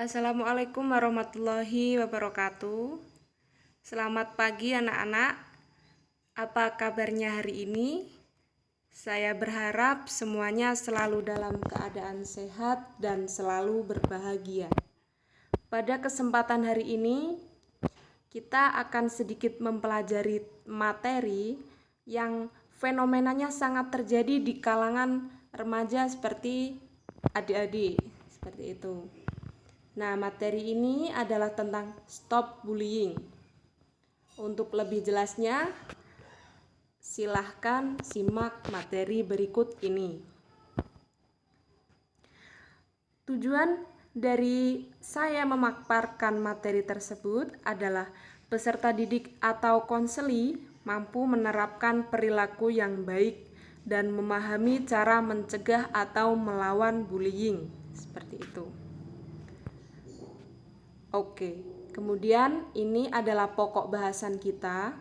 Assalamualaikum warahmatullahi wabarakatuh. Selamat pagi anak-anak. Apa kabarnya hari ini? Saya berharap semuanya selalu dalam keadaan sehat dan selalu berbahagia. Pada kesempatan hari ini, kita akan sedikit mempelajari materi yang fenomenanya sangat terjadi di kalangan remaja seperti adik-adik, seperti itu. Nah, materi ini adalah tentang stop bullying. Untuk lebih jelasnya, silahkan simak materi berikut ini. Tujuan dari saya memaparkan materi tersebut adalah peserta didik atau konseli mampu menerapkan perilaku yang baik dan memahami cara mencegah atau melawan bullying. Seperti itu. Oke, kemudian ini adalah pokok bahasan kita.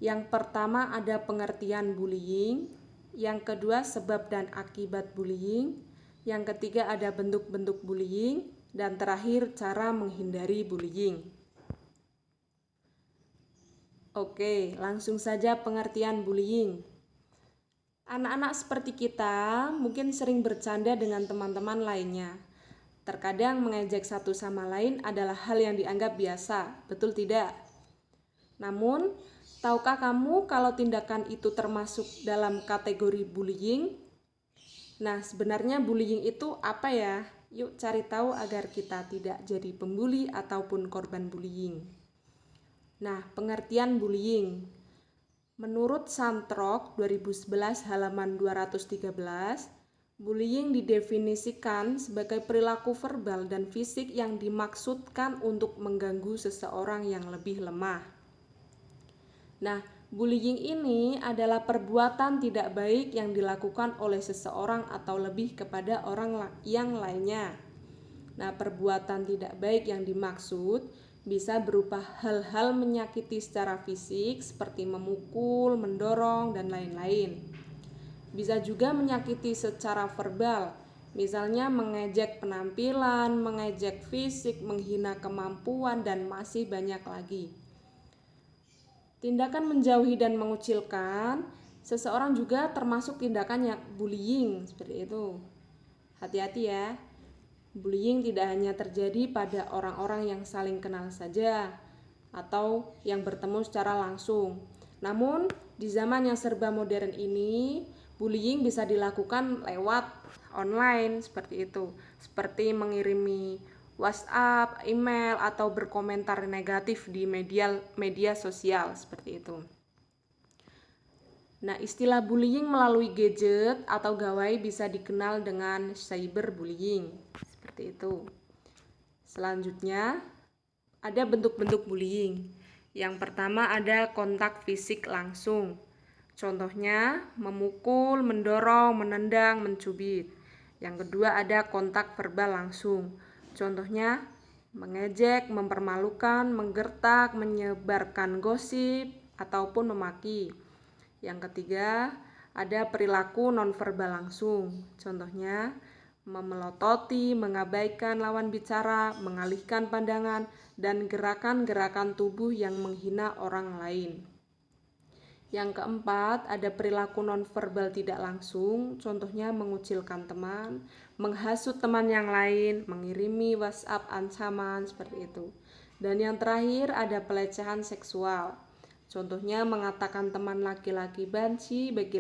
Yang pertama ada pengertian bullying, yang kedua sebab dan akibat bullying, yang ketiga ada bentuk-bentuk bullying, dan terakhir cara menghindari bullying. Oke, langsung saja pengertian bullying. Anak-anak seperti kita mungkin sering bercanda dengan teman-teman lainnya. Terkadang mengejek satu sama lain adalah hal yang dianggap biasa, betul tidak? Namun, tahukah kamu kalau tindakan itu termasuk dalam kategori bullying? Nah, sebenarnya bullying itu apa ya? Yuk cari tahu agar kita tidak jadi pembuli ataupun korban bullying. Nah, pengertian bullying. Menurut Santrok 2011 halaman 213, bullying didefinisikan sebagai perilaku verbal dan fisik yang dimaksudkan untuk mengganggu seseorang yang lebih lemah. Nah, bullying ini adalah perbuatan tidak baik yang dilakukan oleh seseorang atau lebih kepada orang yang lainnya. Nah, perbuatan tidak baik yang dimaksud bisa berupa hal-hal menyakiti secara fisik seperti memukul, mendorong, dan lain-lain. Bisa juga menyakiti secara verbal, misalnya mengejek penampilan, mengejek fisik, menghina kemampuan, dan masih banyak lagi. Tindakan menjauhi dan mengucilkan seseorang juga termasuk tindakan yang bullying, seperti itu. Hati-hati ya. Bullying tidak hanya terjadi pada orang-orang yang saling kenal saja atau yang bertemu secara langsung. Namun, di zaman yang serba modern ini, bullying bisa dilakukan lewat online seperti itu. Seperti mengirimi WhatsApp, email, atau berkomentar negatif di media sosial seperti itu. Nah, istilah bullying melalui gadget atau gawai bisa dikenal dengan cyberbullying. Seperti itu. Selanjutnya, ada bentuk-bentuk bullying. Yang pertama ada kontak fisik langsung. Contohnya, memukul, mendorong, menendang, mencubit. Yang kedua ada kontak verbal langsung. Contohnya, mengejek, mempermalukan, menggertak, menyebarkan gosip, ataupun memaki. Yang ketiga, ada perilaku nonverbal langsung. Contohnya, memelototi, mengabaikan lawan bicara, mengalihkan pandangan, dan gerakan-gerakan tubuh yang menghina orang lain. Yang keempat, ada perilaku nonverbal tidak langsung, contohnya mengucilkan teman, menghasut teman yang lain, mengirimi WhatsApp ancaman, seperti itu. Dan yang terakhir, ada pelecehan seksual. Contohnya mengatakan teman laki-laki banci bagi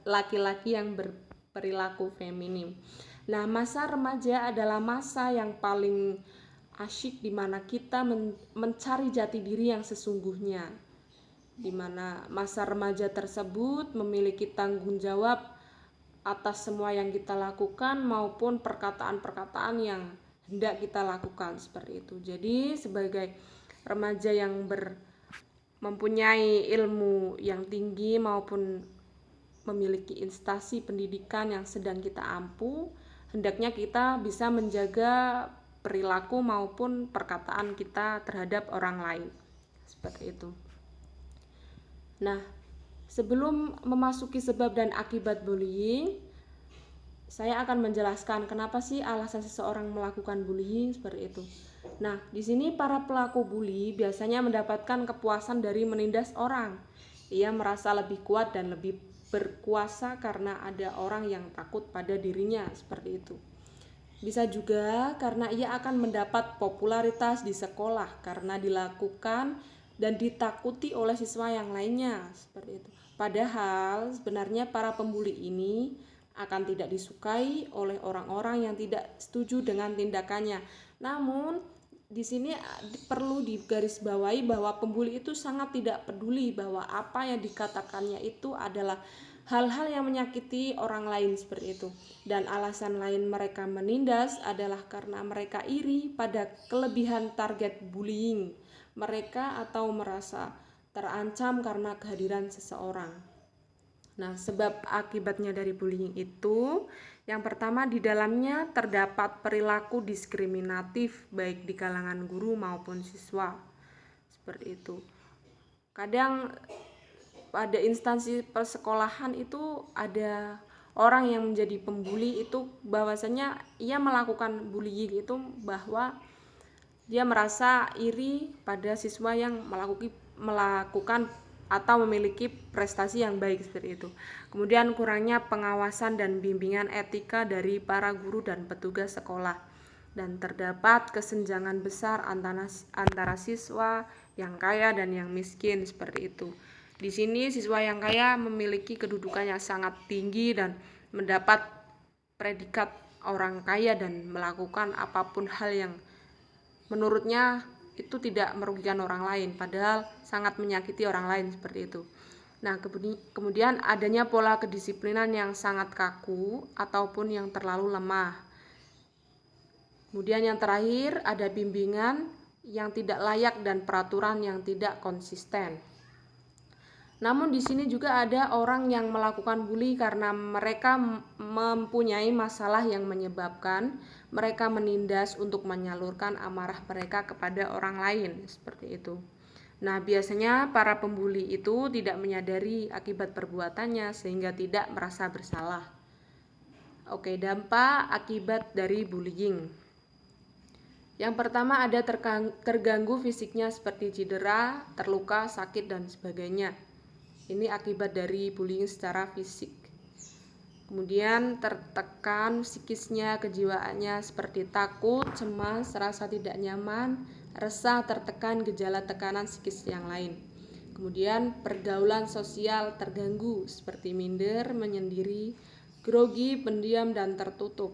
laki-laki yang berperilaku feminim. Nah, masa remaja adalah masa yang paling asyik di mana kita mencari jati diri yang sesungguhnya. Di mana masa remaja tersebut memiliki tanggung jawab atas semua yang kita lakukan maupun perkataan-perkataan yang hendak kita lakukan seperti itu. Jadi sebagai remaja yang mempunyai ilmu yang tinggi maupun memiliki instansi pendidikan yang sedang kita ampu, hendaknya kita bisa menjaga perilaku maupun perkataan kita terhadap orang lain. Seperti itu. Nah, sebelum memasuki sebab dan akibat bullying, saya akan menjelaskan kenapa sih alasan seseorang melakukan bullying seperti itu. Nah, di sini para pelaku bully biasanya mendapatkan kepuasan dari menindas orang. Ia merasa lebih kuat dan lebih berkuasa karena ada orang yang takut pada dirinya, seperti itu. Bisa juga karena ia akan mendapat popularitas di sekolah karena dilakukan dan ditakuti oleh siswa yang lainnya, seperti itu. Padahal sebenarnya para pembuli ini akan tidak disukai oleh orang-orang yang tidak setuju dengan tindakannya. Namun di sini perlu digarisbawahi bahwa pembuli itu sangat tidak peduli bahwa apa yang dikatakannya itu adalah hal-hal yang menyakiti orang lain, seperti itu. Dan alasan lain mereka menindas adalah karena mereka iri pada kelebihan target bullying mereka atau merasa terancam karena kehadiran seseorang. Nah, sebab akibatnya dari bullying itu, yang pertama di dalamnya terdapat perilaku diskriminatif baik di kalangan guru maupun siswa. Seperti itu. Kadang pada instansi persekolahan itu ada orang yang menjadi pembuli itu bahwasanya ia melakukan bullying itu bahwa dia merasa iri pada siswa yang melakukan atau memiliki prestasi yang baik, seperti itu. Kemudian kurangnya pengawasan dan bimbingan etika dari para guru dan petugas sekolah. Dan terdapat kesenjangan besar antara siswa yang kaya dan yang miskin, seperti itu. Di sini siswa yang kaya memiliki kedudukan yang sangat tinggi dan mendapat predikat orang kaya dan melakukan apapun hal yang menurutnya itu tidak merugikan orang lain, padahal sangat menyakiti orang lain, seperti itu. Nah, kemudian adanya pola kedisiplinan yang sangat kaku ataupun yang terlalu lemah. Kemudian yang terakhir ada bimbingan yang tidak layak dan peraturan yang tidak konsisten. Namun di sini juga ada orang yang melakukan bully karena mereka mempunyai masalah yang menyebabkan mereka menindas untuk menyalurkan amarah mereka kepada orang lain, seperti itu. Nah, biasanya para pembuli itu tidak menyadari akibat perbuatannya sehingga tidak merasa bersalah. Oke, dampak akibat dari bullying. Yang pertama ada terganggu fisiknya seperti cedera, terluka, sakit, dan sebagainya. Ini akibat dari bullying secara fisik. Kemudian tertekan psikisnya, kejiwaannya seperti takut, cemas, rasa tidak nyaman, resah, tertekan, gejala tekanan psikis yang lain. Kemudian pergaulan sosial terganggu seperti minder, menyendiri, grogi, pendiam, dan tertutup.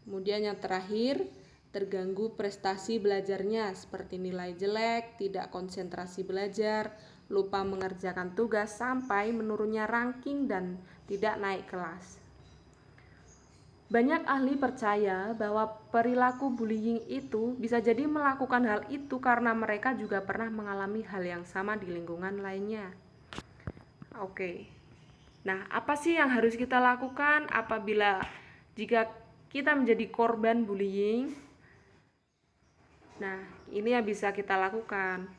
Kemudian yang terakhir, terganggu prestasi belajarnya seperti nilai jelek, tidak konsentrasi belajar, lupa mengerjakan tugas sampai menurunnya ranking dan tidak naik kelas. Banyak ahli percaya bahwa perilaku bullying itu bisa jadi melakukan hal itu karena mereka juga pernah mengalami hal yang sama di lingkungan lainnya. Oke. Nah, apa sih yang harus kita lakukan apabila jika kita menjadi korban bullying? Nah, ini yang bisa kita lakukan.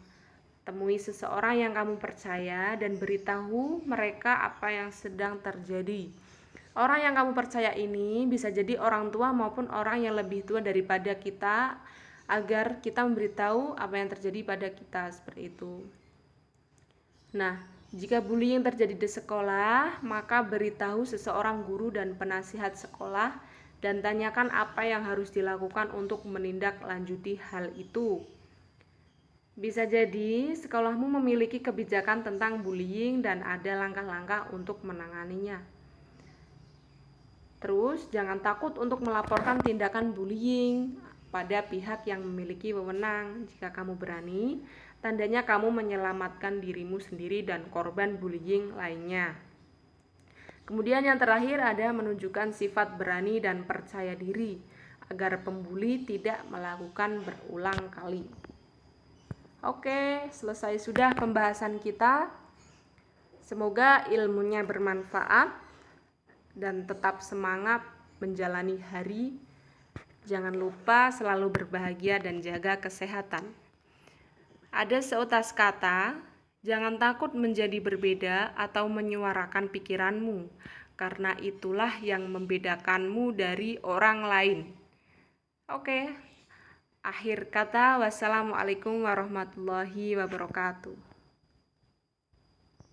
Temui seseorang yang kamu percaya dan beritahu mereka apa yang sedang terjadi. Orang yang kamu percaya ini bisa jadi orang tua maupun orang yang lebih tua daripada kita, agar kita memberitahu apa yang terjadi pada kita, seperti itu. Nah, jika bullying terjadi di sekolah, maka beritahu seseorang guru dan penasihat sekolah dan tanyakan apa yang harus dilakukan untuk menindaklanjuti hal itu. Bisa jadi sekolahmu memiliki kebijakan tentang bullying dan ada langkah-langkah untuk menanganinya. Terus, jangan takut untuk melaporkan tindakan bullying pada pihak yang memiliki wewenang. Jika kamu berani, tandanya kamu menyelamatkan dirimu sendiri dan korban bullying lainnya. Kemudian yang terakhir ada menunjukkan sifat berani dan percaya diri agar pembuli tidak melakukan berulang kali. Oke, selesai sudah pembahasan kita. Semoga ilmunya bermanfaat dan tetap semangat menjalani hari. Jangan lupa selalu berbahagia dan jaga kesehatan. Ada seutas kata, jangan takut menjadi berbeda atau menyuarakan pikiranmu, karena itulah yang membedakanmu dari orang lain. Oke, akhir kata, wassalamualaikum warahmatullahi wabarakatuh.